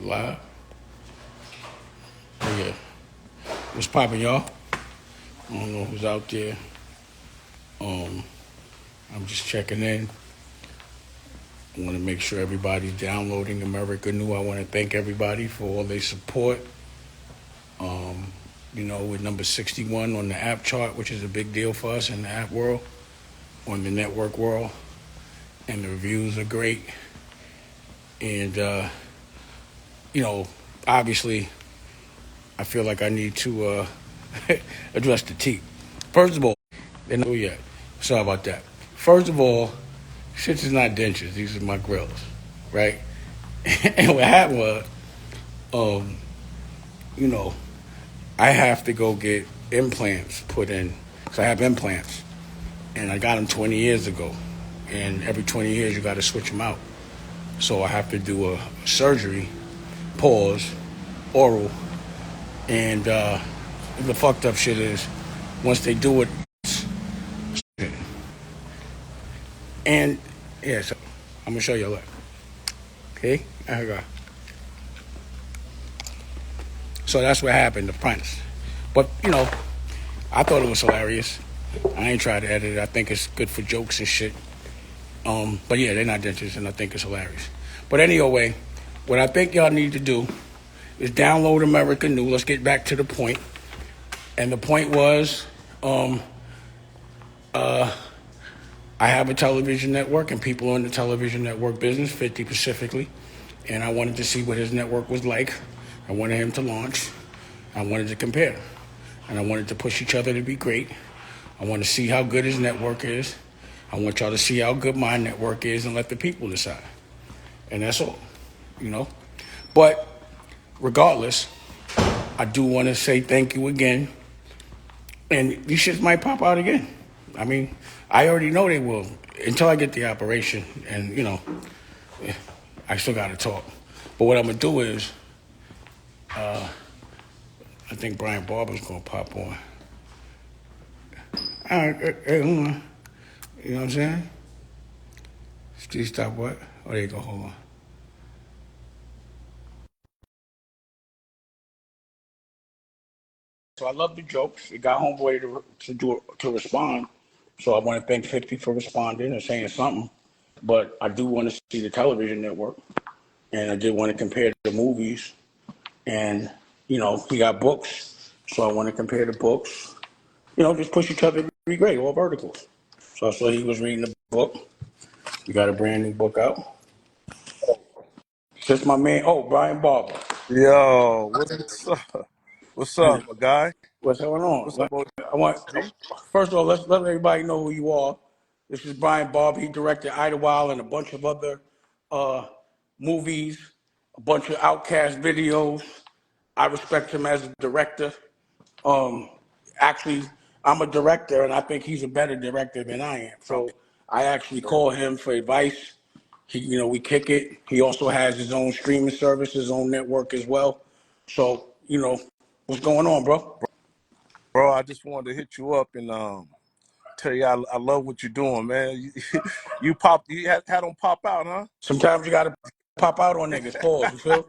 Live. Oh yeah. What's poppin', y'all? I don't know who's out there. Um, I'm just checking in. I want to make sure everybody's downloading America New. I want to thank everybody for all their support. We're number 61 on the app chart, which is a big deal for us in the app world, on the network world, and the reviews are great. And obviously, I feel like I need to address the T. First of all, they know yet. Sorry about that. First of all, shit is not dentures. These are my grills, right? And what happened was, um, you know, I have to go get implants put in. So I have implants, and I got them 20 years ago. And every 20 years, you got to switch them out. So I have to do a surgery, pause, oral, and the fucked up shit is, once they do it, and yeah, so I'm gonna show you a lot. Okay, I go. So that's what happened, the prints. But I thought it was hilarious. I ain't tried to edit it. I think it's good for jokes and shit. But yeah, they're not dentures, and I think it's hilarious. But anyway, what I think y'all need to do is download America New. Let's get back to the point. And the point was, I have a television network, and people on the television network business, 50 specifically, and I wanted to see what his network was like. I wanted him to launch. I wanted to compare. And I wanted to push each other to be great. I want to see how good his network is. I want y'all to see how good my network is and let the people decide. And that's all. But regardless, I do want to say thank you again. And these shits might pop out again. I mean, I already know they will until I get the operation. And, I still got to talk. But what I'm going to do is, I think Brian Barber's going to pop on. All right, hey, hold on. You know what I'm saying? Steve, stop what? Oh, there you go. Hold on. So I love the jokes. It got homeboy to respond. So I want to thank 50 for responding and saying something. But I do want to see the television network, and I did want to compare the movies. And he got books, so I want to compare the books. Just push each other to be great, all verticals. So I saw he was reading the book. We got a brand new book out. Just my man. Oh, Brian Barber. Yo, what's up? What's up, my guy? What's going on? What's up, I want OG? first of all, let's let everybody know who you are. This is Brian Barber. He directed Idlewild and a bunch of other uh, movies, a bunch of Outcast videos. I respect him as a director. Um, Actually, I'm a director, and I think he's a better director than I am. So I actually call him for advice. We kick it. He also has his own streaming service, his own network as well. So, what's going on, bro? Bro, I just wanted to hit you up and tell you I love what you're doing, man. You had them pop out, huh? Sometimes you gotta pop out on niggas. Pause. You feel?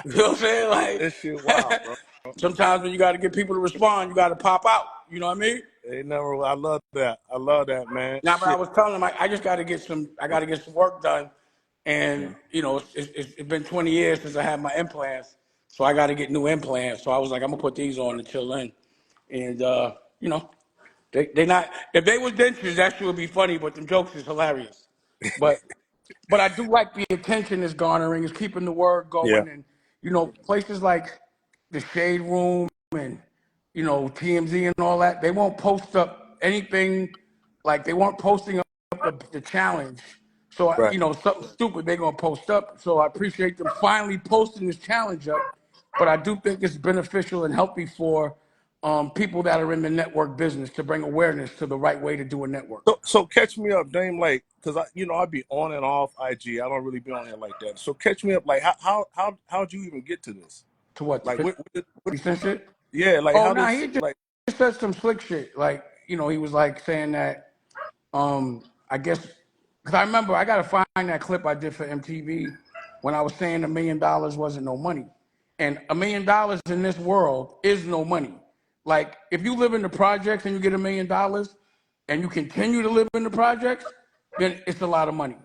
You know what I'm saying? This shit wild, Like bro. sometimes when you gotta get people to respond, you gotta pop out. You know what I mean? Ain't never. I love that. I love that, man. Now, but I Shit. was telling him I just gotta get some. I gotta get some work done, and Yeah. it's been 20 years since I had my implants, so I gotta get new implants. So I was like, I'm gonna put these on until then, and you know, they not. If they was dentures, that shit would be funny, but the jokes is hilarious. But But I do like the attention it's garnering, is keeping the word Yeah. going, and places like the Shade Room and TMZ and all that, they won't post up anything, like they weren't posting up the challenge. So Right. something stupid they're gonna post up. So I appreciate them finally posting this challenge up, but I do think it's beneficial and healthy for people that are in the network business to bring awareness to the right way to do a network. So catch me up, Dame. Like, cause I be on and off IG. I don't really be on there like that. So catch me up. Like, how'd you even get to this? To what, the Like, 50 Cent shit? yeah. Like, Oh, how no, does he just like said some slick shit. Like, he was like saying that, I guess, because I remember I got to find that clip I did for MTV. when I was saying $1 million wasn't no money. And $1 million in this world is no money. Like, if you live in the projects and you get $1 million and you continue to live in the projects, then it's a lot of money.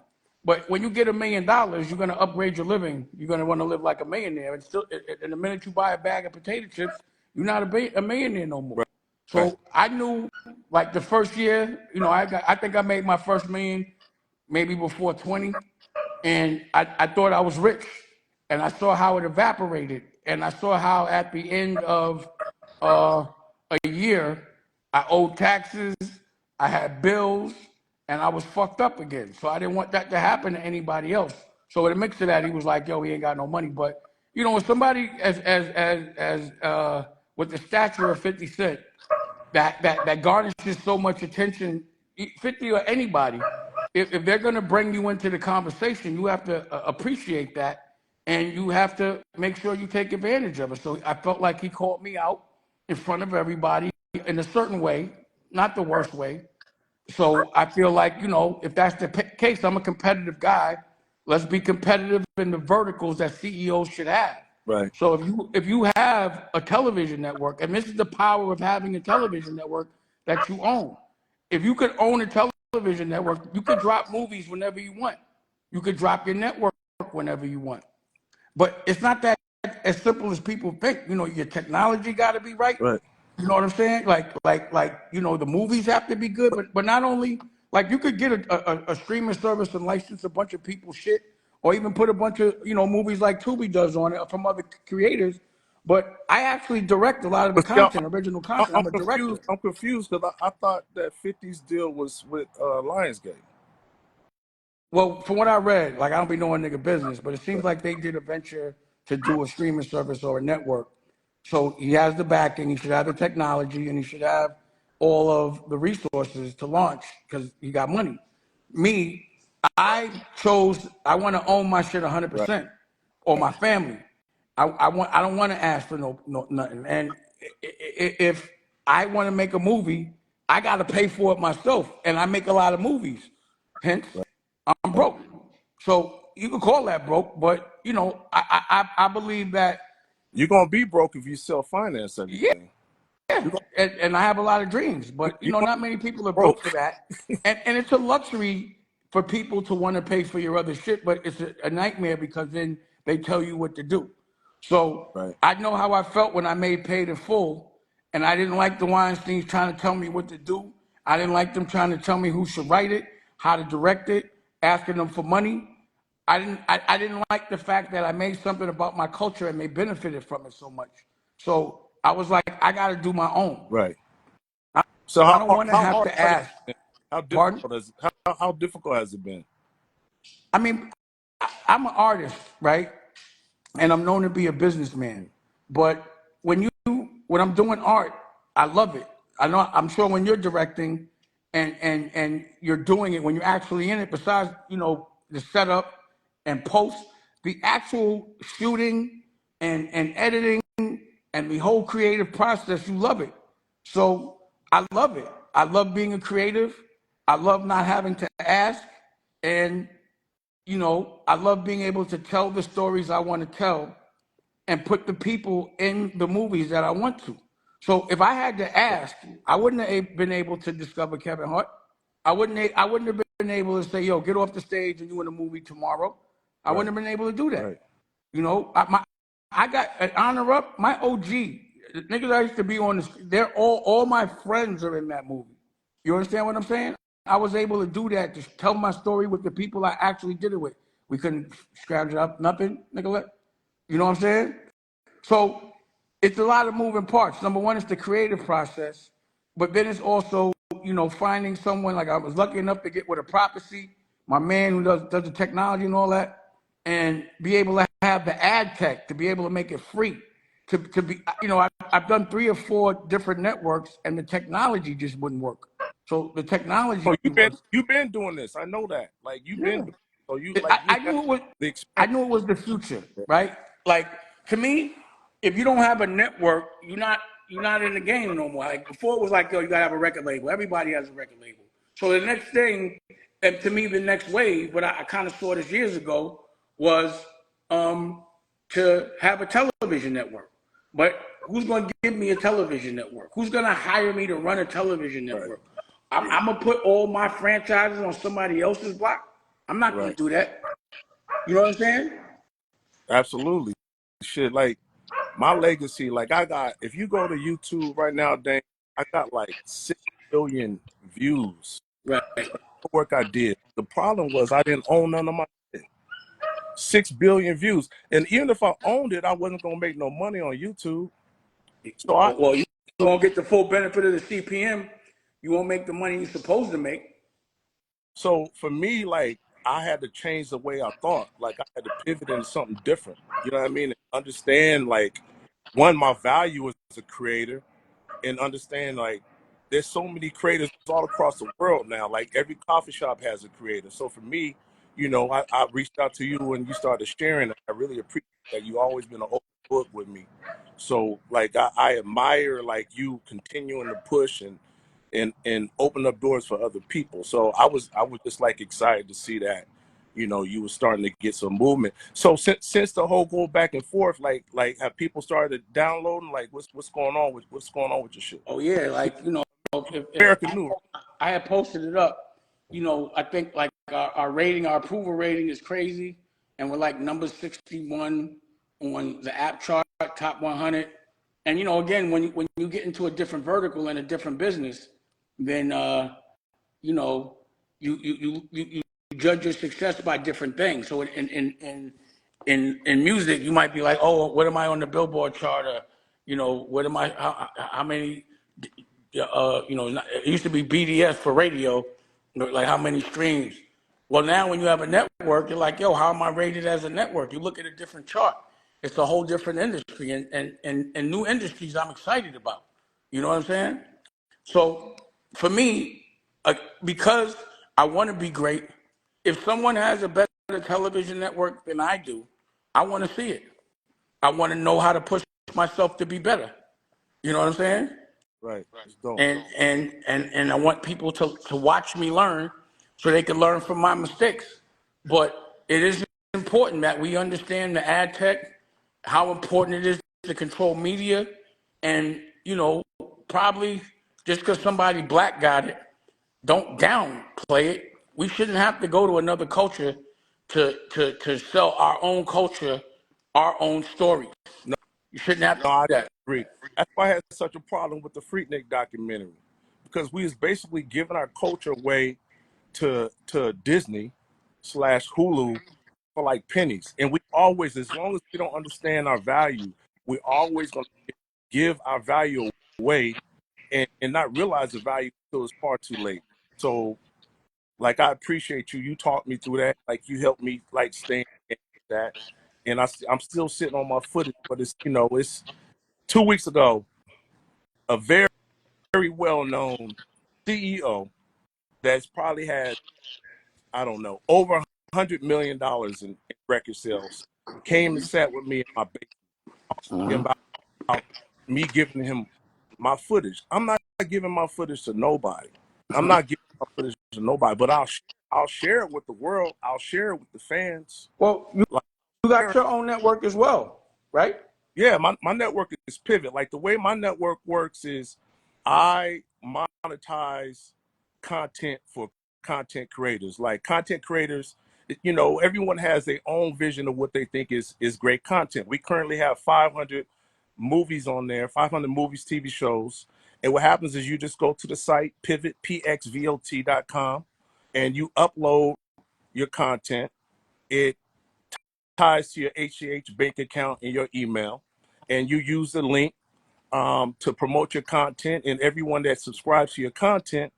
But when you get $1 million, you're going to upgrade your living. You're going to want to live like a millionaire. And still, and the minute you buy a bag of potato chips, you're not a millionaire no more. Right. Right. So I knew, like, the first year, I think I made my first million maybe before 20, and I thought I was rich, and I saw how it evaporated, and I saw how at the end of a year I owed taxes, I had bills, and I was fucked up again. So I didn't want that to happen to anybody else. So in the mix of that, he was like, "Yo, he ain't got no money." But with somebody as with the stature of 50 Cent, that garnishes so much attention, 50 or anybody, if they're going to bring you into the conversation, you have to appreciate that, and you have to make sure you take advantage of it. So I felt like he called me out in front of everybody in a certain way, not the worst way. So I feel like, if that's the case, I'm a competitive guy. Let's be competitive in the verticals that CEOs should have. Right. So if you have a television network, and this is the power of having a television network that you own. If you could own a television network, you could drop movies whenever you want. You could drop your network whenever you want. But it's not that as simple as people think. Your technology got to be right. Right. You know what I'm saying? Like, the movies have to be good, but not only, like, you could get a streaming service and license a bunch of people's shit, or even put a bunch of, movies like Tubi does on it from other creators. But I actually direct a lot of the But see, content, original content. I'm a director. I'm confused because I thought that 50's deal was with Lionsgate. Well, from what I read, like, I don't be knowing nigga business, but it seems like they did a venture to do a streaming service or a network. So he has the backing, he should have the technology, and he should have all of the resources to launch because he got money. Me, I want to own my shit Right. 100%, or my family. I don't want to ask for no nothing. And if I want to make a movie, I got to pay for it myself, and I make a lot of movies. Hence, I'm broke. So you can call that broke, but I believe that, You're gonna be broke if you self-finance yeah, everything. You're gonna, and I have a lot of dreams, but you're gonna not many people are be built for broke. that. And it's a luxury for people to want to pay for your other shit, but it's a nightmare because then they tell you what to do. So Right. I know how I felt when I made Paid in Full, and I didn't like the Weinsteins trying to tell me what to do. I didn't like them trying to tell me who should write it, how to direct it, asking them for money. I didn't like the fact that I made something about my culture and they benefited from it so much. So I was like, I got to do my own. Right. So I don't want to how have hard to has it ask. been? How Pardon? difficult has how difficult has it been? I mean, I'm an artist, right? And I'm known to be a businessman. But when I'm doing art, I love it. I'm sure when you're directing and you're doing it, when you're actually in it, besides, the setup and post, the actual shooting and editing and the whole creative process, you love it. So I love it. I love being a creative. I love not having to ask. And, I love being able to tell the stories I want to tell and put the people in the movies that I want to. So if I had to ask, I wouldn't have been able to discover Kevin Hart. I wouldn't have been able to say, "Yo, get off the stage and you in a movie tomorrow." I Right. wouldn't have been able to do that. Right. I got an honor up. My OG, the niggas I used to be on, they're all my friends are in that movie. You understand what I'm saying? I was able to do that, to tell my story with the people I actually did it with. We couldn't scrounge it up, nothing, nigga. You know what I'm saying? So it's a lot of moving parts. Number one is the creative process, but then it's also, finding someone. Like, I was lucky enough to get with a prophecy, my man who does the technology and all that, and be able to have the adtech to be able to make it free. To be, I've done 3 or 4 different networks, and the technology just wouldn't work. So the technology Oh, was, you've been doing this. I know that. Like you've been yeah. doing, so you I have knew it was. the I experience. knew it was the future, right? Like, to me, if you don't have a network, you're not in the game no more. Like, before, it was like, yo, you gotta have a record label. Everybody has a record label. So the next thing, and to me, the next wave, but I kind of saw this years ago, was um, to have a television network. But who's going to give me a television network? Who's going to hire me to run a television Right. network? I'm going to put all my franchises on somebody else's block. I'm not going Right. to do that. You know what I'm saying? Absolutely. Shit, like my legacy, like I got, if you go to YouTube right now, Dane, I got like 6 billion views. Right. The work I did. The problem was I didn't own none of my shit. 6 billion views. And even if I owned it, I wasn't gonna make no money on YouTube. So I Well, you won't get the full benefit of the CPM. You won't make the money you're supposed to make. so for me, like I had to change the way I thought. Like I had to pivot into something different. You know what I mean? And understand like one, my value as a creator, and understand like there's so many creators all across the world now. Like every coffee shop has a creator. So for me, I reached out to you and you started sharing. I really appreciate that. You always been an open book with me. So like I admire like you continuing to push and open up doors for other people. So I was just like excited to see that, you were starting to get some movement. So since the whole go back and forth, like have people started downloading? Like what's going on with your shit? Oh yeah, like if American New, I had posted it up, I think like our rating, our approval rating is crazy, and we're like number 61 on the app chart, top 100. And again, when you get into a different vertical and a different business, then you know, you judge your success by different things. So in music, you might be like, oh, what am I on the Billboard chart? Or, what am I? How many? It used to be BDS for radio, like how many streams. Well, now when you have a network, you're like, yo, how am I rated as a network? You look at a different chart. It's a whole different industry, and new industries I'm excited about. You know what I'm saying? So for me, because I want to be great, if someone has a better television network than I do, I want to see it. I want to know how to push myself to be better. You know what I'm saying? right? It's dope. And I want people to watch me learn so they can learn from my mistakes. But it is important that we understand the ad tech, how important it is to control media, and probably just because somebody black got it, don't downplay it. We shouldn't have to go to another culture to sell our own culture, our own stories. No, You shouldn't have no, to I do that. agree. That's why I had such a problem with the Freaknik documentary, because we was basically giving our culture away to Disney slash Hulu for like pennies. And we always, as long as we don't understand our value, we always gonna give our value away and not realize the value until it's far too late. So like I appreciate you. You talked me through that. Like you helped me like stay in that. And I'm still sitting on my footage, but it's 2 weeks ago, a very, very well known CEO that's probably had, I don't know, over $100 million in record sales came and sat with me in my basement about me giving him my footage. I'm not giving my footage to nobody. I'm not giving my footage to nobody, but I'll share it with the world. I'll share it with the fans. Well, Like, you got your own network as well, right? yeah, my network is pivot. Like the way my network works is I monetize content for content creators. Like content creators, everyone has their own vision of what they think is great content. We currently have 500 movies on there, 500 movies, TV shows. And what happens is you just go to the site pivotpxvlt.com and you upload your content. It ties to your HCH bank account and your email, and you use the link to promote your content. And everyone that subscribes to your content,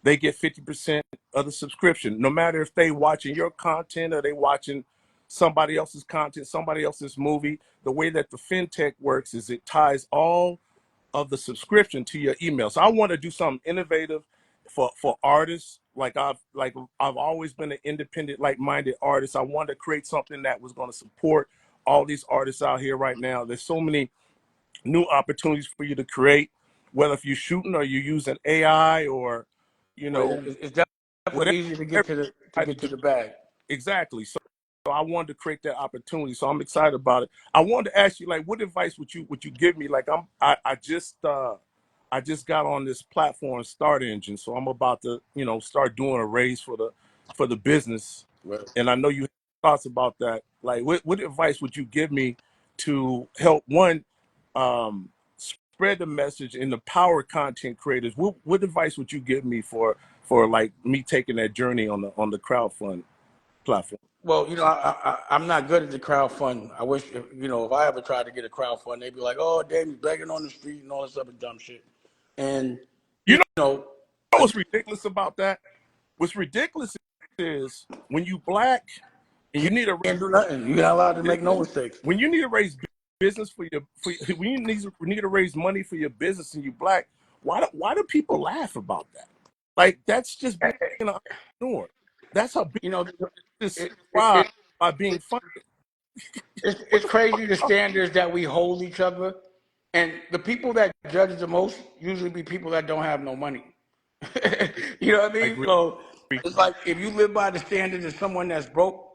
they get 50% of the subscription, no matter if they watching your content or they watching somebody else's content, somebody else's movie. The way that the fintech works is it ties all of the subscription to your email. So I want to do something innovative for artists. I've always been an independent, like-minded artist. I wanted to create something that was going to support all these artists out here right now. There's so many new opportunities for you to create, whether if you're shooting or you're using AI or It's whatever definitely easier to get to the to do. bag. Exactly. I wanted to create that opportunity. So I'm excited about it. I wanted to ask you, like, what advice would you give me? Like, I just got on this platform, Start Engine, so I'm about to, start doing a raise for the business. Right. And I know you have thoughts about that. Like, what advice would you give me to help one spread the message and empower content creators? What advice would you give me for like me taking that journey on the crowdfund platform? Well, I'm not good at the crowdfund. I wish, if I ever tried to get a crowdfund, they'd be like, "Oh, damn, he's begging on the street and all this other dumb shit." And You you know, know what's ridiculous about that? What's ridiculous is when you black and you need a can't do nothing. You're not allowed to make no mistakes. when you need to raise business when you need to raise money for your business and you black. Why do people laugh about that? Like, that's just being an entrepreneur. That's how You know, business it, it, thrive, it, by being funded. What it's the fuck? crazy the standards that we hold each other, and the people that judge the most usually be people that don't have no money. You know what I I mean? agree. So it's like if you live by the standards of someone that's broke,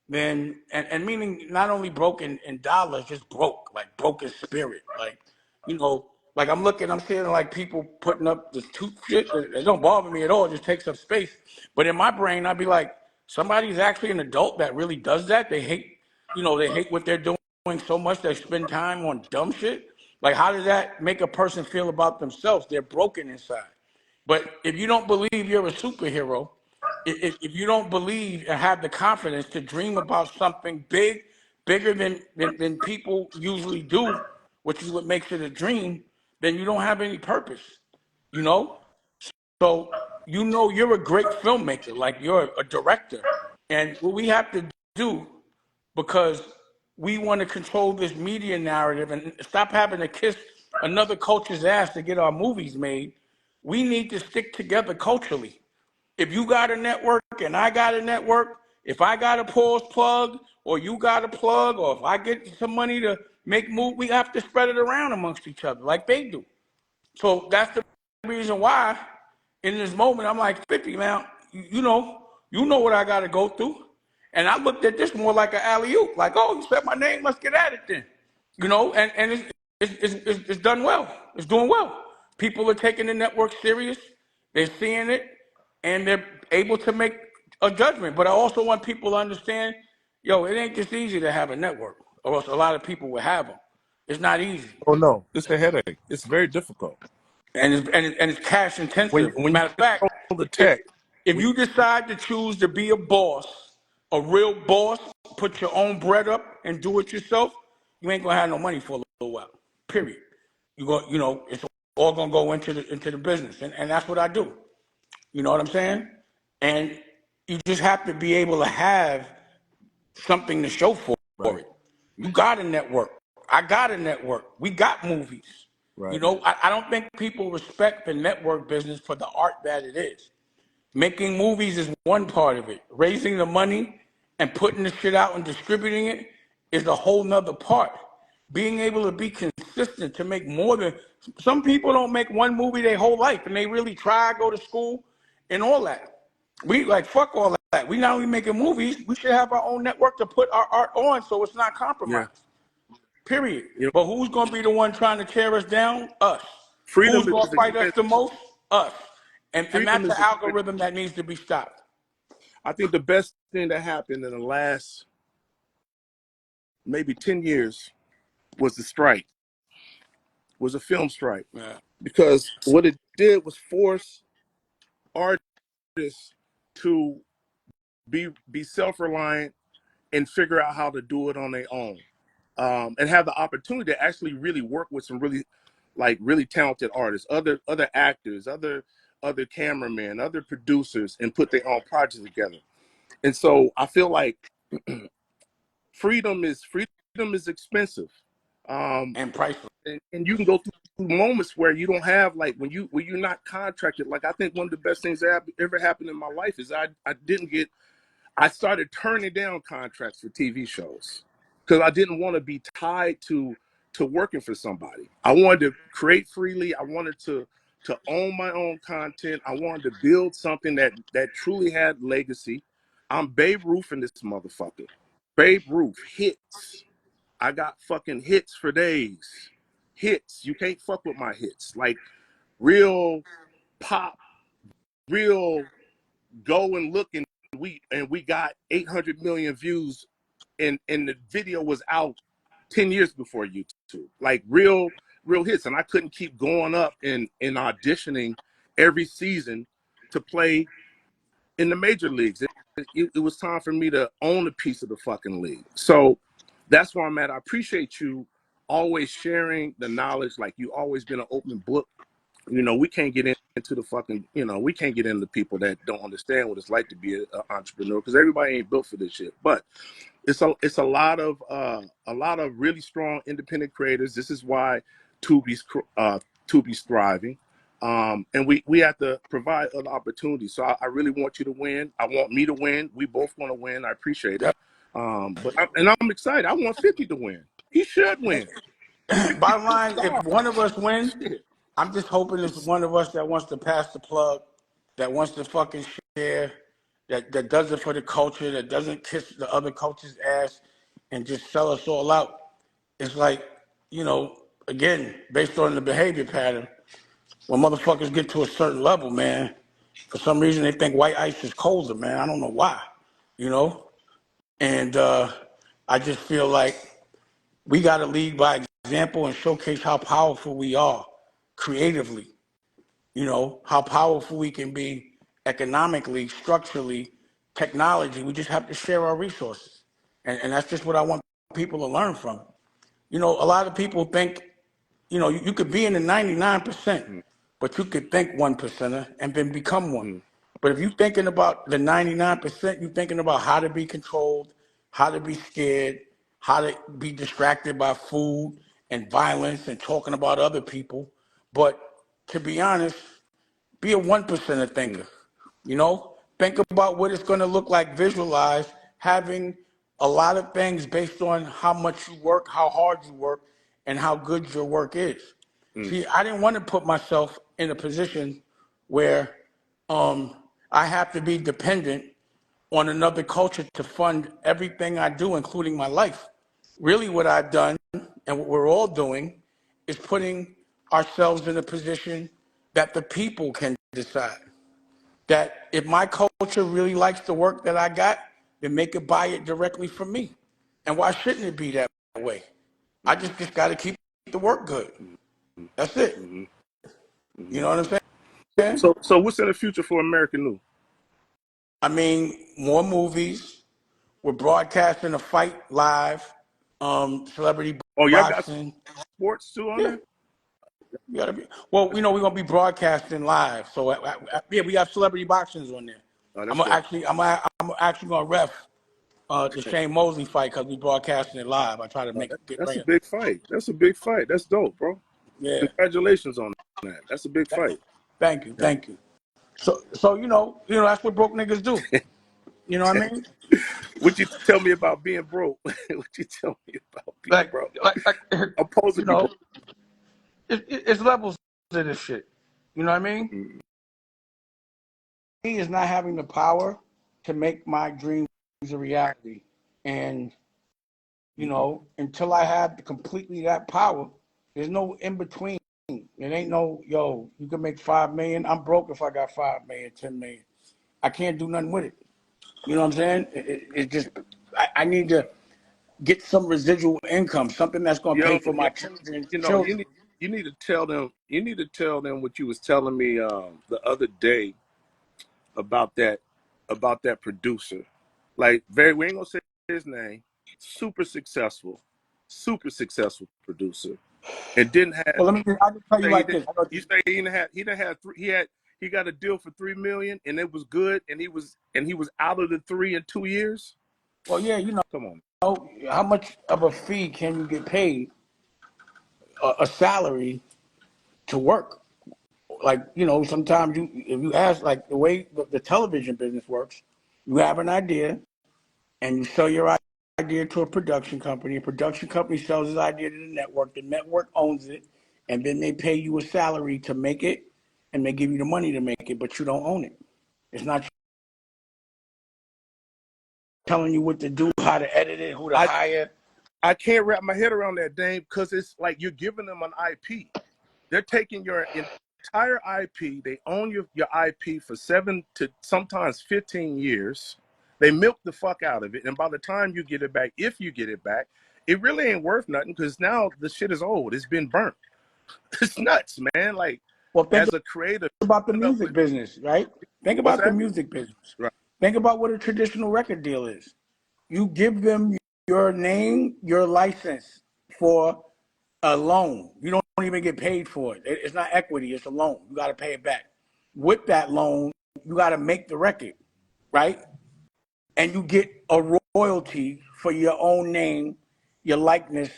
then and meaning not only broke in dollars, just broke, like broke in spirit. Like I'm seeing like people putting up this tooth shit. It don't bother me at all. It just takes up space. But in my brain, I'd be like, somebody's actually an adult that really does that. They hate what they're doing so much they spend time on dumb shit. Like, how does that make a person feel about themselves? They're broken inside. But if you don't believe you're a superhero, if you don't believe and have the confidence to dream about something bigger than people usually do, which is what makes it a dream, then you don't have any purpose, you know? So, you're a great filmmaker, like you're a director. And what we have to do, because we want to control this media narrative and stop having to kiss another culture's ass to get our movies made, we need to stick together culturally. If you got a network and I got a network, if I got a pause plug or you got a plug, or if I get some money to make move, we have to spread it around amongst each other like they do. So that's the reason why in this moment I'm like 50 now. You know what I got to go through, and I looked at this more like an alley oop. Like, oh, you said my name, let's get at it then. And it's done well. It's doing well. People are taking the network serious. They're seeing it, and they're able to make a judgment. But I also want people to understand, it ain't just easy to have a network, or else a lot of people would have them. It's not easy, Oh no, it's a headache. It's very difficult and it's cash when intensive. when you Matter of fact, control the if tech. if When, you decide to choose to be a boss, a real boss, put your own bread up and do it yourself, you ain't gonna have no money for a little while. Period. It's all gonna go into the business, and that's what I do. You know what I'm saying? And you just have to be able to have something to show for right, it. You got a network. I got a network. We got movies. right. I don't think people respect the network business for the art that it is. Making movies is one part of it. Raising the money and putting the shit out and distributing it is a whole nother part. Being able to be consistent to make more than some people don't make one movie their whole life and they really try, go to school and all that. We like fuck all that. We not only making movies, we should have our own network to put our art on so it's not Yeah. compromised. Period. You know, But who's gonna be the one trying to tear us down? Us. freedom Who's gonna is fight us expensive. the most? Us. And Freedom that's an is expensive. algorithm that needs to be stopped. I think the best thing that happened in the last maybe 10 years was the strike, was a film strike. Yeah. Because what it did was force artists to be self-reliant and figure out how to do it on their own. And have the opportunity to actually really work with some really talented artists, other actors, other cameramen, other producers, and put their own projects together. And so I feel like freedom is expensive. Um, And priceless. and you can go through moments where you don't have, like, when you're not contracted. Like, I think one of the best things that ever happened in my life is I started turning down contracts for TV shows because I didn't want to be tied to working for somebody. I wanted to create freely. I wanted to own my own content. I wanted to build something that truly had legacy. I'm Babe Ruth in this motherfucker. Babe Ruth, hits. I got fucking hits for days. Hits. You can't fuck with my hits. Like real pop, real go and look, and we got 800 million views, and the video was out 10 years before YouTube. Like real hits. And I couldn't keep going up and auditioning every season to play in the major leagues. It was time for me to own a piece of the fucking league. So that's where I'm at. I appreciate you always sharing the knowledge. Like you always been an open book. You know, we can't get into the fucking, we can't get into people that don't understand what it's like to be an entrepreneur, because everybody ain't built for this shit. But it's a lot of really strong independent creators. This is why Tubi's thriving. And we have to provide other opportunities. So I really want you to win. I want me to win. We both want to win. I appreciate it. But I'm excited. I want 50 to win. He should win. Bottom line, if one of us win, I'm just hoping it's one of us that wants to pass the plug, that wants to fucking share, that does it for the culture, that doesn't kiss the other culture's ass and just sell us all out. It's like, again, based on the behavior pattern, when motherfuckers get to a certain level, man, for some reason they think white ice is colder, man. I don't know why, And I just feel like we got to lead by example and showcase how powerful we are creatively, how powerful we can be economically, structurally, technology. We just have to share our resources. And that's just what I want people to learn from. A lot of people think, you could be in the 99%, but you could think 1%er and then become one. But if you're thinking about the 99%, you're thinking about how to be controlled, how to be scared, how to be distracted by food and violence and talking about other people. But to be honest, be a 1%er thinker. Think about what it's going to look like, visualize having a lot of things based on how much you work, how hard you work, and how good your work is. See, I didn't want to put myself in a position where I have to be dependent on another culture to fund everything I do, including my life. Really, what I've done and what we're all doing is putting ourselves in a position that the people can decide. That if my culture really likes the work that I got, then make it buy it directly from me. And why shouldn't it be that way? I just got to keep the work good. That's it. You know what I'm saying? So what's in the future for American New? I mean, more movies. We're broadcasting a fight live. Celebrity Oh, y'all got boxing. sports too on Yeah, there? you gotta be. Well, we're gonna be broadcasting live. So yeah, we have celebrity boxings on there. Oh, I'm that's gonna dope. actually, I'm actually gonna ref the Shane Mosley fight because we broadcasting it live. I try to get That's a right. big fight. That's a big fight. That's dope, bro. Yeah. Congratulations on that. That's a big fight. Thank you, Yeah. thank you. So that's what broke niggas do. You know what I mean? What you tell me about being broke? What you tell me about being Like, broke? like I'm supposed to you be know, broke. it's levels to this shit. You know what I mean? Me is not having the power to make my dreams a reality, and until I have completely that power, there's no in between. It ain't no you can make 5 million. I'm broke if I got 5 million, 10 million. I can't do nothing with it. You know what I'm saying? It just I need to get some residual income, something that's gonna pay Yo, for my yo, children's you children. need to tell them. You need to tell them what you was telling me the other day about that producer. Like, we ain't gonna say his name. Super successful producer, and didn't have. Well, I'll just tell you Say he like did. this. You say he didn't have three. He got a deal for 3 million, and it was good, and he was out of the 3 in 2 years. Well, yeah, Come on. how much of a fee can you get paid, a salary to work? Like, sometimes if you ask, like the way the television business works, you have an idea and you sell your idea to a production company. A production company sells his idea to the network owns it, and then they pay you a salary to make it, and they give you the money to make it, but you don't own it. It's not telling you what to do, how to edit it, who to I hire. I can't wrap my head around that, Dame, because it's like you're giving them an IP. They're taking your entire IP. They own your IP for 7 to sometimes 15 years. They milk the fuck out of it, and by the time you get it back, if you get it back, it really ain't worth nothing because now the shit is old. It's been burnt. It's nuts, man. Like Well, think as a creator, about the coming up music with business, right? Think what's about the that? music business. Right. Think about what a traditional record deal is. You give them your name, your license for a loan. You don't even get paid for it. It's not equity, it's a loan. You got to pay it back. With that loan, you got to make the record, right? And you get a royalty for your own name, your likeness,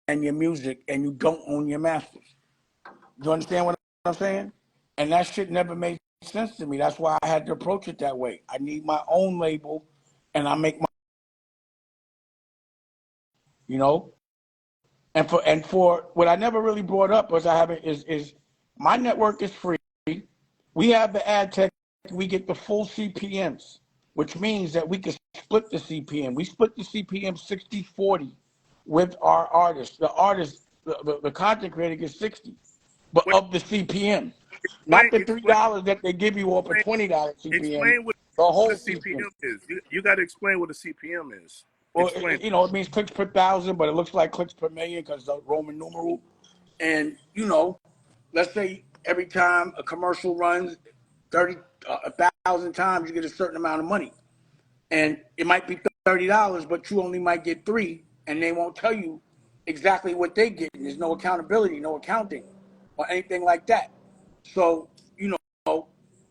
and your music, and you don't own your masters. You understand what I'm saying? And that shit never made sense to me. That's why I had to approach it that way. I need my own label, and I make my, you know. And for what I never really brought up was I haven't is my network is free. We have the adtech. We get the full CPMs, which means that we can split the CPM. We split the CPM 60-40 with our artists. The artist, the content creator gets 60, but Wait, of the CPM, not the explain, $3 that they give you off a explain, $20 CPM, explain what the the whole CPM. CPM is. You got to explain what a CPM is. Well, Explain. it means clicks per thousand, but it looks like clicks per million because the Roman numeral. And let's say every time a commercial runs 30 1,000 times, you get a certain amount of money, and it might be $30, but you only might get three, and they won't tell you exactly what they get. There's no accountability, no accounting, or anything like that. So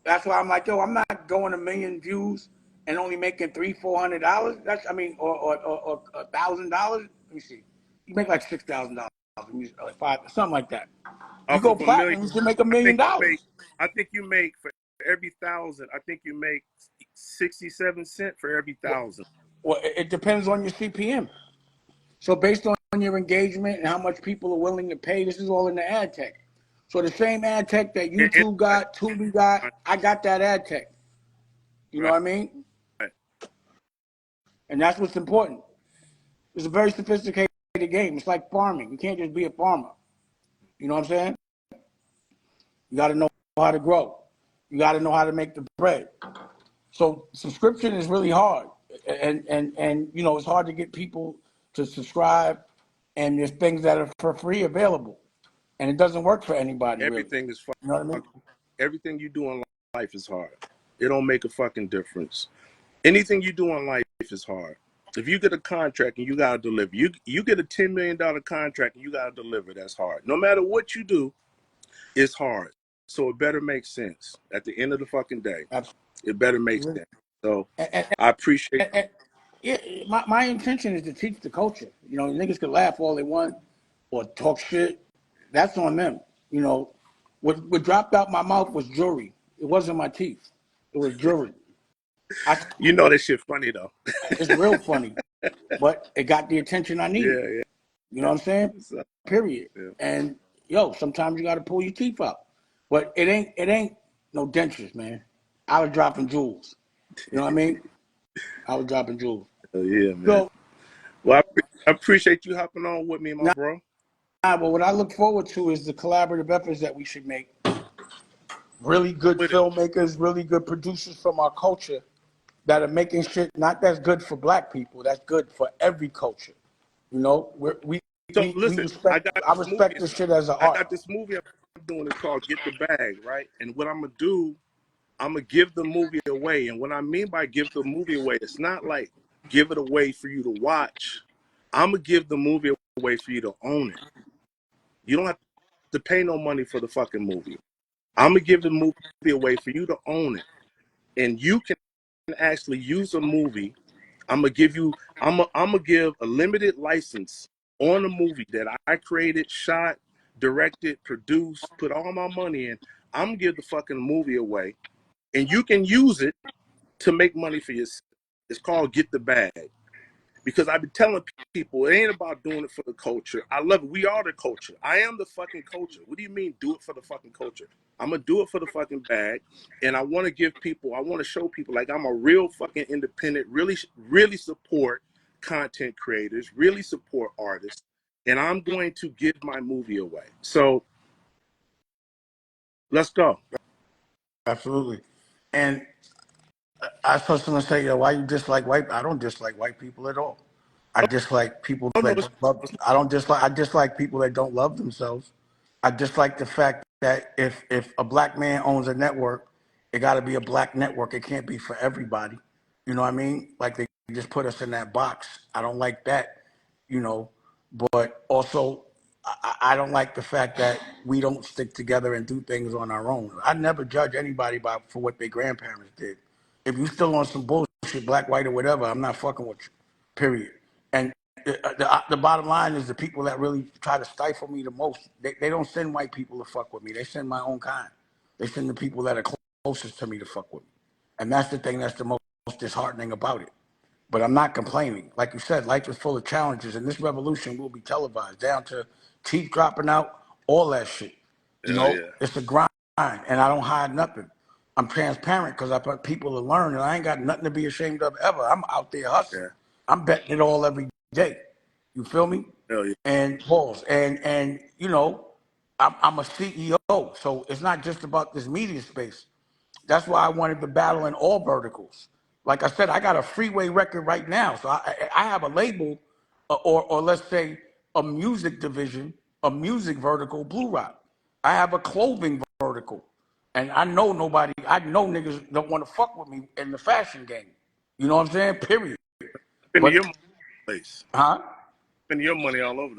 that's why I'm like, yo, I'm not going a million views and only making $300-400. That's or $1,000. Let me see. You make like $6,000, like five, something like that. You Off go of a million. platinum, you can make $1 I million. think you make. I think you make for every 1,000. I think you make 67 cents for every 1,000. Well, it depends on your CPM. So based on your engagement and how much people are willing to pay, this is all in the ad tech. So the same ad tech that And YouTube got, Tubi got, I got that ad tech. You know right, what I mean? right. And that's what's important. It's a very sophisticated game. It's like farming. You can't just be a farmer. You know what I'm saying? You got to know how to grow. You got to know how to make the bread. So subscription is really hard, and it's hard to get people to subscribe. And there's things that are for free available, and it doesn't work for anybody really. Everything is You know what I mean? fucking. Everything you do in life is hard. It don't make a fucking difference. Anything you do in life is hard. If you get a contract and you gotta deliver, you get a $10 million contract and you gotta deliver. That's hard. No matter what you do, it's hard. So it better make sense at the end of the fucking day. It better make Absolutely. sense. So And, I appreciate. and, and, yeah, my intention is to teach the culture. Niggas could laugh all they want or talk shit. That's on them. What dropped out my mouth was jewelry. It wasn't my teeth. It was jewelry. You know that shit funny though. It's real funny, but it got the attention I needed. Yeah, You know what I'm saying? so, Period. yeah. And sometimes you got to pull your teeth out, but it ain't no dentures, man. I was dropping jewels. You know what I mean? I was dropping jewels. Yeah, man. So Well, I appreciate you hopping on with me, my now, bro. but what I look forward to is the collaborative efforts that we should make. Really good With it. filmmakers, really good producers from our culture that are making shit not that's good for black people, that's good for every culture. We So we listen, I respect. got I this movie. respect this shit as an I art. got this movie I'm doing. It's called Get the Bag, right? And what I'm gonna do, I'm gonna give the movie away. And what I mean by give the movie away, it's not like give it away for you to watch. I'm gonna give the movie away for you to own it. You don't have to pay no money for the fucking movie. I'm gonna give the movie away for you to own it, and you can actually use a movie. I'm gonna give a limited license on a movie that I created, shot, directed, produced, put all my money in. I'm gonna give the fucking movie away, and you can use it to make money for yourself. It's called Get the Bag. Because I've been telling people it ain't about doing it for the culture. I love it. We are the culture. I am the fucking culture. What do you mean do it for the fucking culture? I'm gonna do it for the fucking bag, and I want to give people. I want to show people like I'm a real fucking independent. Really support content creators. Really support artists, and I'm going to give my movie away. So let's go. Absolutely. And I was supposed to say, why you dislike white? I don't dislike white people at all. I dislike people Oh no, that don't love. I don't dislike. I dislike people that don't love themselves. I dislike the fact that if a black man owns a network, it got to be a black network. It can't be for everybody. You know what I mean? Like they just put us in that box. I don't like that. You know, but also I don't like the fact that we don't stick together and do things on our own. I never judge anybody for what their grandparents did. If you still on some bullshit, black, white, or whatever, I'm not fucking with you. Period. And the bottom line is the people that really try to stifle me the most, they don't send white people to fuck with me. They send my own kind. They send the people that are closest to me to fuck with me. And that's the thing that's the most disheartening about it. But I'm not complaining. Like you said, life is full of challenges, and this revolution will be televised down to teeth dropping out, all that shit. You hell know, yeah, it's a grind, and I don't hide nothing. I'm transparent because I put people to learn, and I ain't got nothing to be ashamed of ever. I'm out there hustling. yeah, I'm betting it all every day. You feel me? hell yeah. And pause. And you know, I'm a CEO, so it's not just about this media space. That's why I wanted to battle in all verticals. Like I said, I got a freeway record right now, so I have a label, or let's say a music division, a music vertical, Blue Rock. I have a clothing vertical, and I know niggas don't want to fuck with me in the fashion game. You know what I'm saying? Period. Spending But your place, huh? spending your money all over.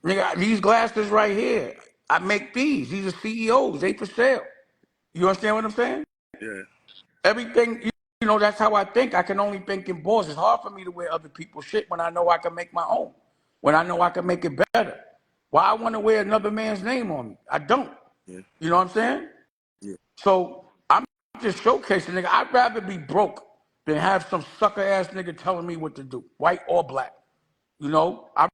Nigga, these glasses right here, I make these. These are CEOs. They for sale. You understand what I'm saying? Yeah, Everything, you know, that's how I think. I can only think in balls. It's hard for me to wear other people's shit when I know I can make my own, when I know I can make it better. Why I want to wear another man's name on me? I don't. yeah, You know what I'm saying? yeah. So I'm just showcasing, nigga. I'd rather be broke than have some sucker ass nigga telling me what to do, white or black. You know, I'd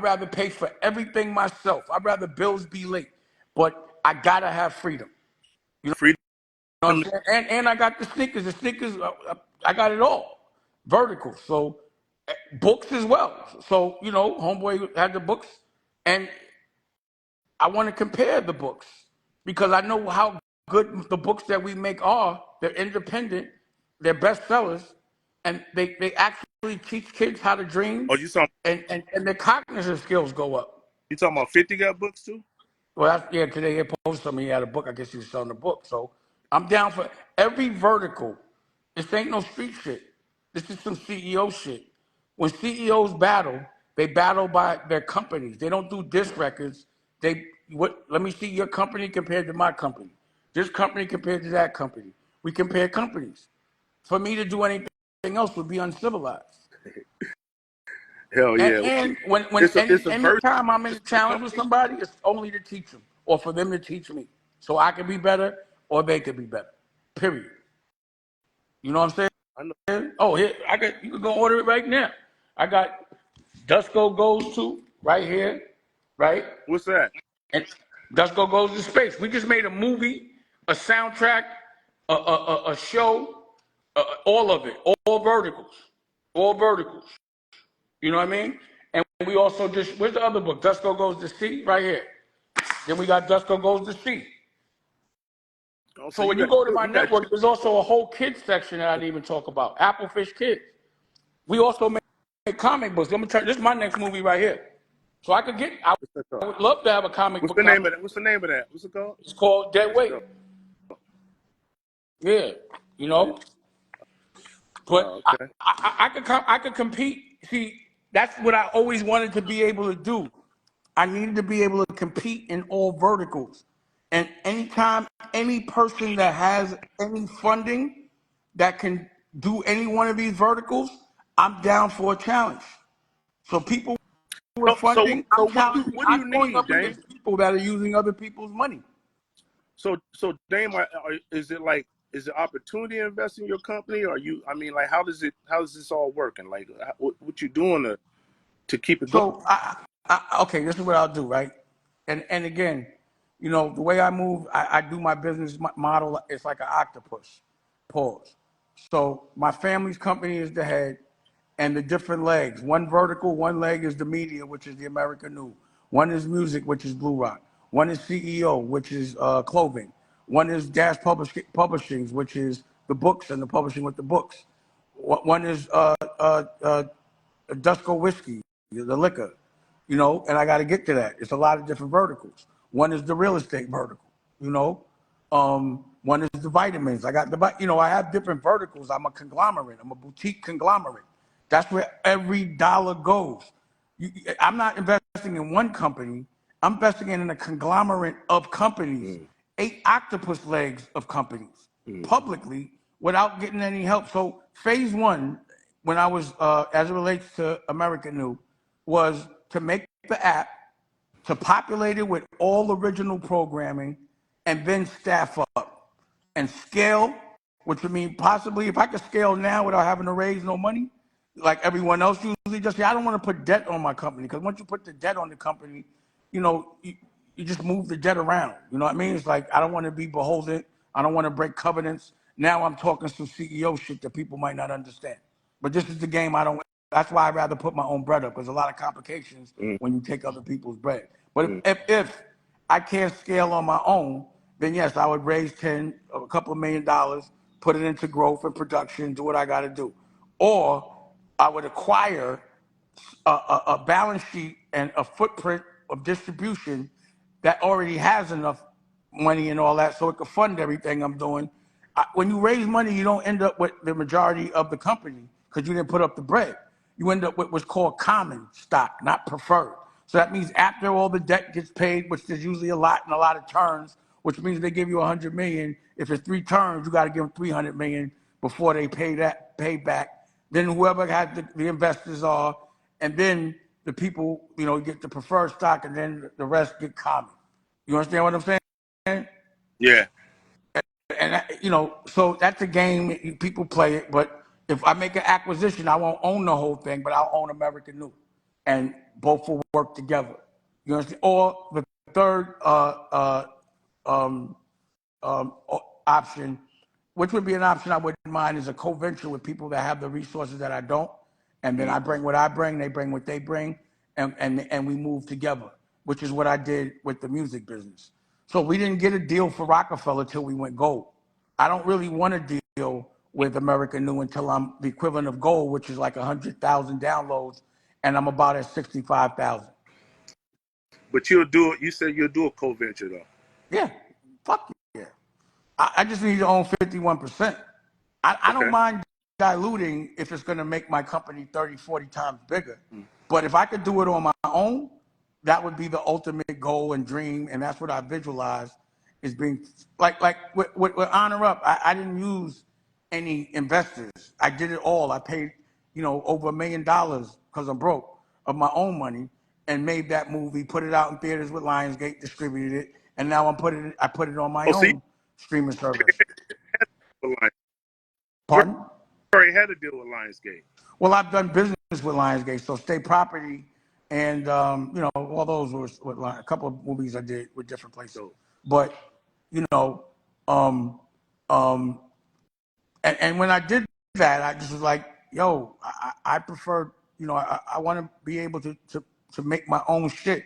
rather pay for everything myself. I'd rather bills be late, but I gotta have freedom. Freedom. You know what I'm saying? And I got the sneakers. The sneakers, I got it all. Vertical. So books as well. So, you know, homeboy had the books. And I want to compare the books because I know how good the books that we make are. They're independent. They're bestsellers. And they actually teach kids how to dream. Oh, And their cognitive skills go up. you talking about 50 got books too? Well, yeah, today he posted something. He had a book. I guess he was selling a book. So I'm down for every vertical. This ain't no street shit. This is some CEO shit. When CEOs battle, they battle by their companies. They don't do disc records. Let me see your company compared to my company. This company compared to that company. We compare companies. For me to do anything else would be uncivilized. Hell And yeah. and when It's a version. anytime I'm in It's a a challenge with company. somebody, it's only to teach them or for them to teach me, so I can be better or they can be better. Period. You know what I'm I know. saying? Oh, here I got. You can go order it right now. I got Dusko Goes to right here, right? What's that? And Dusko Goes to Space. We just made a movie, a soundtrack, a show, all of it, all verticals, all verticals. You know what I mean? And we also just, where's the other book? Dusko Goes to Sea, right here. Then we got Dusko Goes to Sea. Oh, so So when you you got go to my you got network, there's also a whole kids section that I didn't even talk about. Applefish Kids. We also make comic books. Let me turn, this is my next movie right here. So what's that I called? would love to have a comic What's book the name company. of that? What's the name of that? What's it called? It's called Dead What's it Weight. called? Yeah, you Oh, yeah. know? But Oh, okay. I could compete. See, that's what I always wanted to be able to do. I needed to be able to compete in all verticals. And anytime any person that has any funding that can do any one of these verticals, I'm down for a challenge. So people with funding, So I'm challenging. what do you I'm going need, up Dame? against people that are using other people's money. So Dame, is it like is the opportunity to invest in your company, or you? I mean, like, how does this all working? Like, what you doing to keep it going? So okay, this is what I'll do, right? And again, the way I move, I do my business model. It's like an octopus. Pause. So my family's company is the head, and the different legs. One vertical, one leg is the media, which is the American New. One is music, which is Blue Rock. One is CEO, which is clothing. One is Dash Publishings, which is the books and the publishing with the books. One is Dusko whiskey, the liquor, and I got to get to that. It's a lot of different verticals. One is the real estate vertical, you know. One is the vitamins. I have different verticals. I'm a conglomerate. I'm a boutique conglomerate. That's where every dollar goes. I'm not investing in one company. I'm investing in a conglomerate of companies, 8 octopus legs of companies, publicly without getting any help. So phase one, when I was, as it relates to American New, was to make the app, to populate it with all original programming, and then staff up and scale, which would mean possibly if I could scale now without having to raise no money, like everyone else usually just say, I don't want to put debt on my company, because once you put the debt on the company, you just move the debt around. You know what I mean? It's like I don't want to be beholden. I don't want to break covenants. Now I'm talking some CEO shit that people might not understand. But this is the game I don't. That's why I'd rather put my own bread up. There's a lot of complications when you take other people's bread. But if I can't scale on my own, then yes, I would raise a couple of $1 million, put it into growth and production, do what I got to do. Or I would acquire a balance sheet and a footprint of distribution that already has enough money and all that so it could fund everything I'm doing. When you raise money, you don't end up with the majority of the company because you didn't put up the bread. You end up with what's called common stock, not preferred. So that means after all the debt gets paid, which there's usually a lot and a lot of turns, which means they give you 100 million. If it's 3 turns, you got to give them 300 million before they pay back. Then whoever has the investors are, and then the people, get the preferred stock, and then the rest get common. You understand what I'm saying? Yeah. And so that's a game, people play it. But if I make an acquisition, I won't own the whole thing, but I'll own American New, and both will work together. You understand? Or the third um, option, which would be an option I wouldn't mind, is a co-venture with people that have the resources that I don't, and then I bring what I bring, they bring what they bring, and we move together, which is what I did with the music business. So we didn't get a deal for Rockefeller till we went gold. I don't really want to deal with American New until I'm the equivalent of gold, which is like 100,000 downloads, and I'm about at 65,000. But you'll do it. You said you'll do a co-venture though. Yeah, fuck yeah. I just need to own 51%. I don't Okay. mind diluting if it's going to make my company 30, 40 times bigger. But if I could do it on my own, that would be the ultimate goal and dream. And that's what I visualize is being like with Honor Up. I didn't use any investors. I did it all. I paid, over $1 million because I'm broke of my own money and made that movie, put it out in theaters with Lionsgate, distributed it. And now I put it on my Oh, so you own streaming service. already Pardon? had a deal with Lionsgate. Well, I've done business with Lionsgate, so State Property, and all those were with a couple of movies I did with different places. So, But you know, um, um, and when I did that, I just was like, yo, I prefer, I want to be able to make my own shit.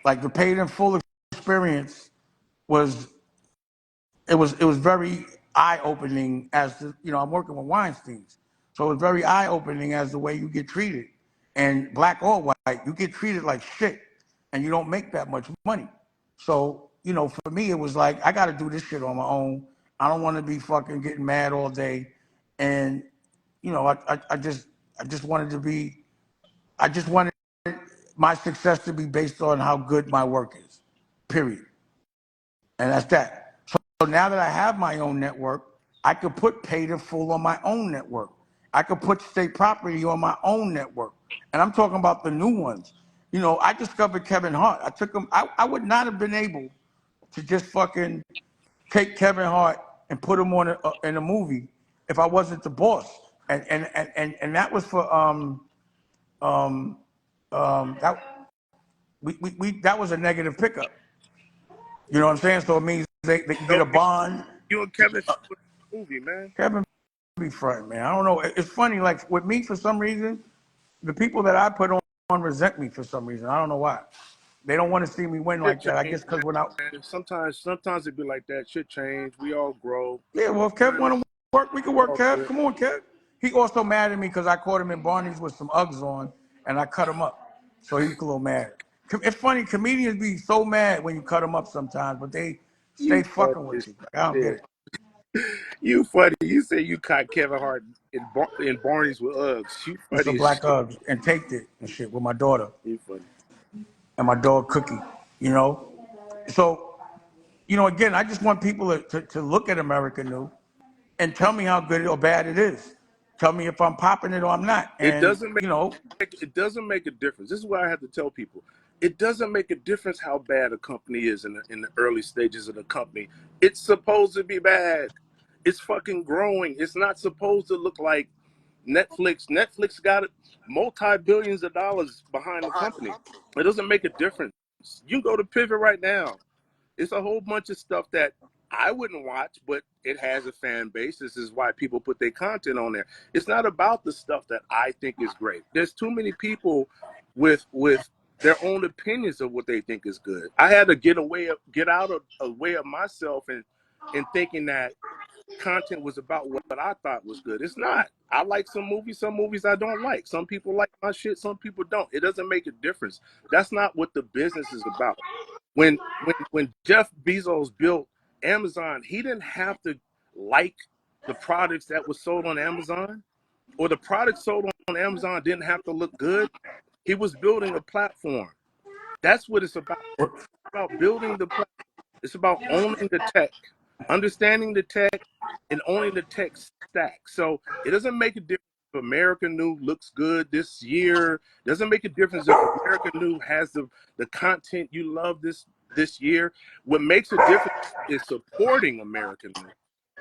Like the paid in full experience was it was very eye opening as to, I'm working with Weinstein's, so it was very eye opening as the way you get treated, and black or white, you get treated like shit, and you don't make that much money. So for me, it was like I got to do this shit on my own. I don't want to be fucking getting mad all day, and I just wanted to be, I just wanted my success to be based on how good my work is, period. And that's that. So now that I have my own network, I could put paid in full on my own network. I could put State Property on my own network. And I'm talking about the new ones. I discovered Kevin Hart. I would not have been able to just fucking take Kevin Hart and put them on in a movie if I wasn't the boss. And that was for that that was a negative pickup. You know what I'm saying? So it means they can get No, a bond. you and Kevin should put in a movie, man. Kevin be front, man. I don't know. It's funny, like with me for some reason, the people that I put on resent me for some reason. I don't know why. They don't want to see me win Shit like that. I change, guess because when I man. Sometimes it be like that. Shit change. We all grow. yeah, well if Kev Sometimes want to work, we can work, all Kev. good. Come on, Kev. He also mad at me because I caught him in Barney's with some Uggs on and I cut him up. So he's a little mad. It's funny, comedians be so mad when you cut them up sometimes, but they stay You funny fucking with as you. Like, I don't get shit. it. You funny. You say you caught Kevin Hart in Barney's with Uggs. You With some funny as black shit. Uggs and taped it and shit with my daughter You funny. and my dog Cookie, you know? So, again, I just want people to look at America New and tell me how good or bad it is. Tell me if I'm popping it or I'm not. It And, doesn't it doesn't make a difference. This is what I have to tell people. It doesn't make a difference how bad a company is in the early stages of the company. It's supposed to be bad. It's fucking growing. It's not supposed to look like Netflix. Netflix got multi-billions of dollars behind the company. It doesn't make a difference. You can go to Pivot right now. It's a whole bunch of stuff that I wouldn't watch, but it has a fan base. This is why people put their content on there. It's not about the stuff that I think is great. There's too many people with their own opinions of what they think is good. I had to get out of a way of myself and thinking that content was about what I thought was good. It's not. I like some movies I don't like. Some people like my shit, some people don't. It doesn't make a difference. That's not what the business is about. When Jeff Bezos built Amazon, he didn't have to like the products that was sold on Amazon, or the products sold on Amazon didn't have to look good. He was building a platform. That's what it's about. It's about building the platform. It's about owning the tech, understanding the tech, and owning the tech stack. So it doesn't make a difference if American New looks good this year. It doesn't make a difference if American New has the content you love this year. What makes a difference is supporting American New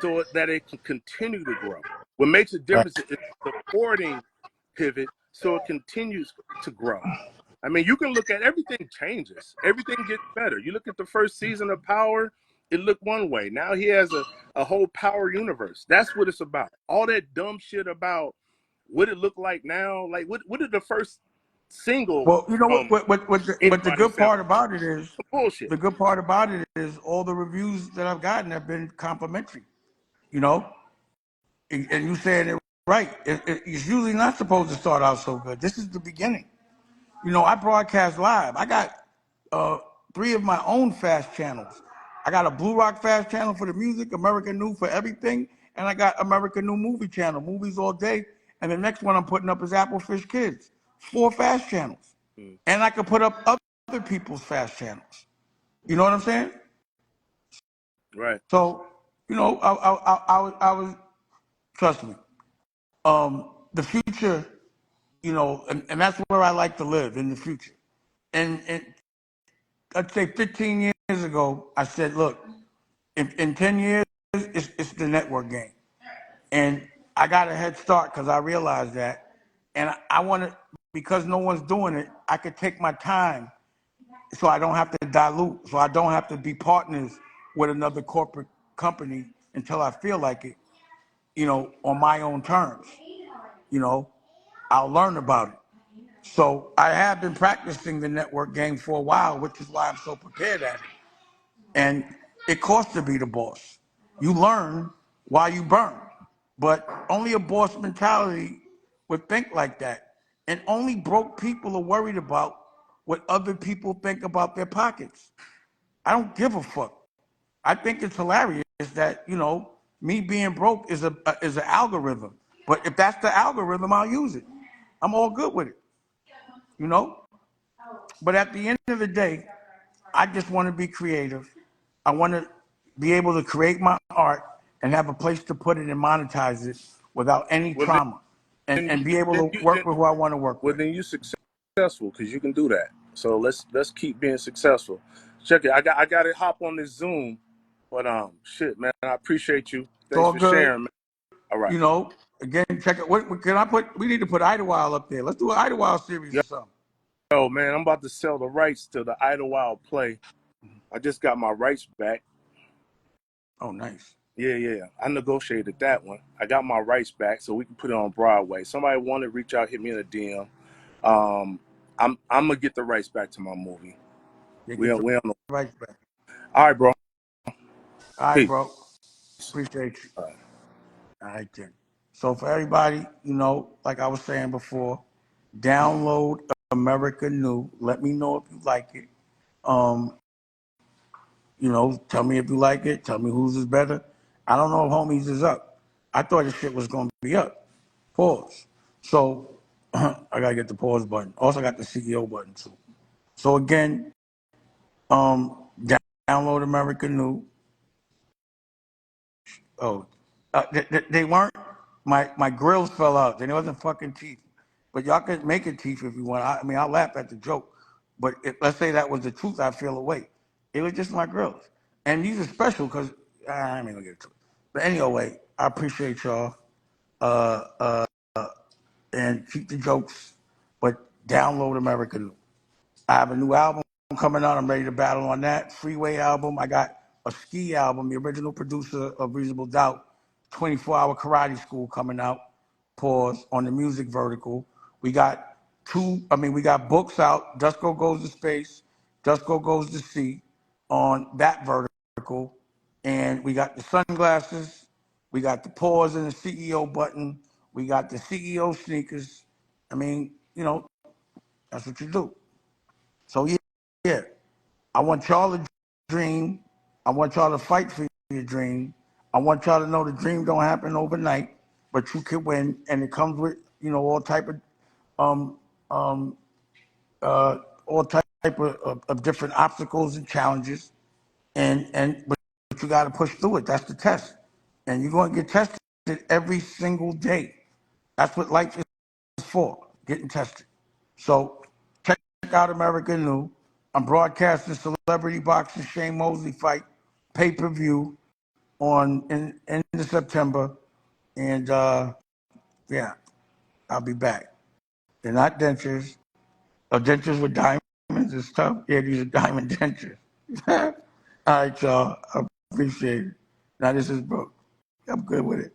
so that it can continue to grow. What makes a difference is supporting Pivot so it continues to grow. I mean, you can look at everything changes. Everything gets better. You look at the first season of Power, it looked one way. Now he has a whole Power universe. That's what it's about. All that dumb shit about what it look like now. Like, what did the first single well, you know from what the anybody good sound part about it is, like? Bullshit. the good part about it is all the reviews that I've gotten have been complimentary. You know, and you saying it right. It's usually not supposed to start out so good. This is the beginning. I broadcast live. I got uh, 3 of my own fast channels. I got a Blue Rock fast channel for the music, American New for everything, and I got American New movie channel, movies all day. And the next one I'm putting up is Applefish Kids. 4 fast channels, Mm, and I could put up other people's fast channels. You know what I'm saying? right. So, I was trust me. The future, and that's where I like to live in the future. And I'd say 15 years ago, I said, look, in 10 years, it's the network game. And I got a head start because I realized that. And I want to, because no one's doing it, I could take my time so I don't have to dilute, so I don't have to be partners with another corporate company until I feel like it, on my own terms. You know, I'll learn about it. So I have been practicing the network game for a while, which is why I'm so prepared at it. And it costs to be the boss. You learn while you burn. But only a boss mentality would think like that. And only broke people are worried about what other people think about their pockets. I don't give a fuck. I think it's hilarious that, me being broke is an algorithm. But if that's the algorithm, I'll use it. I'm all good with it, you know? But at the end of the day, I just want to be creative. I want to be able to create my art and have a place to put it and monetize it without any Well, trauma and be able to work with who I want to work with. then you successful because you can do that. So let's keep being successful. Check it. I got to hop on this Zoom. But shit, man, I appreciate you. It's Thanks all for good. sharing, man. All right. You know, again, check it. What can I put? We need to put Idlewild up there. Let's do an Idlewild series or something. Yo, man, I'm about to sell the rights to the Idlewild play. I just got my rights back. Oh, nice. Yeah. I negotiated that one. I got my rights back so we can put it on Broadway. Somebody want to reach out, hit me in a DM. I'm gonna get the rights back to my movie. You We get your don't know. rights back. All right, bro. All right, Peace. bro. Appreciate you. All right. All right, then. So for everybody, you know, like I was saying before, download America New. Let me know if you like it. Um, you know, tell me if you like it. Tell me whose is better. I don't know if Homies is up. I thought this shit was gonna be up. Pause. So I gotta get the pause button. Also got the CEO button too. So again, download America New. Oh, they weren't. My grills fell out. They wasn't fucking teeth. But y'all can make it teeth if you want. I mean, I'll laugh at the joke. But let's say that was the truth, I feel away. It was just my grills. And these are special because I ain't gonna get to it. But anyway, I appreciate y'all. Uh, uh, and keep the jokes, but download America New. I have a new album coming out. I'm ready to battle on that. Freeway album. I got a ski album, the original producer of Reasonable Doubt, 24-hour karate school coming out. Pause on the music vertical. We got we got books out. Dusko Goes to Space, Dusko Goes to Sea on that vertical. And we got the sunglasses. We got the pause and the CEO button. We got the CEO sneakers. I mean, you know, that's what you do. So yeah, I want y'all to dream. I want y'all to fight for your dream. I want y'all to know the dream don't happen overnight, but you can win, and it comes with all type of um um all type of different obstacles and challenges, but you got to push through it. That's the test, and you're going to get tested every single day. That's what life is for, getting tested. So check out America New. I'm broadcasting Celebrity Boxing Shane Mosley fight pay-per-view on in end of September, and yeah, I'll be back. They're not dentures. Dentures with diamonds is tough. Yeah, these are diamond dentures. All right, y'all. I appreciate it. Now this is Brooke. I'm good with it.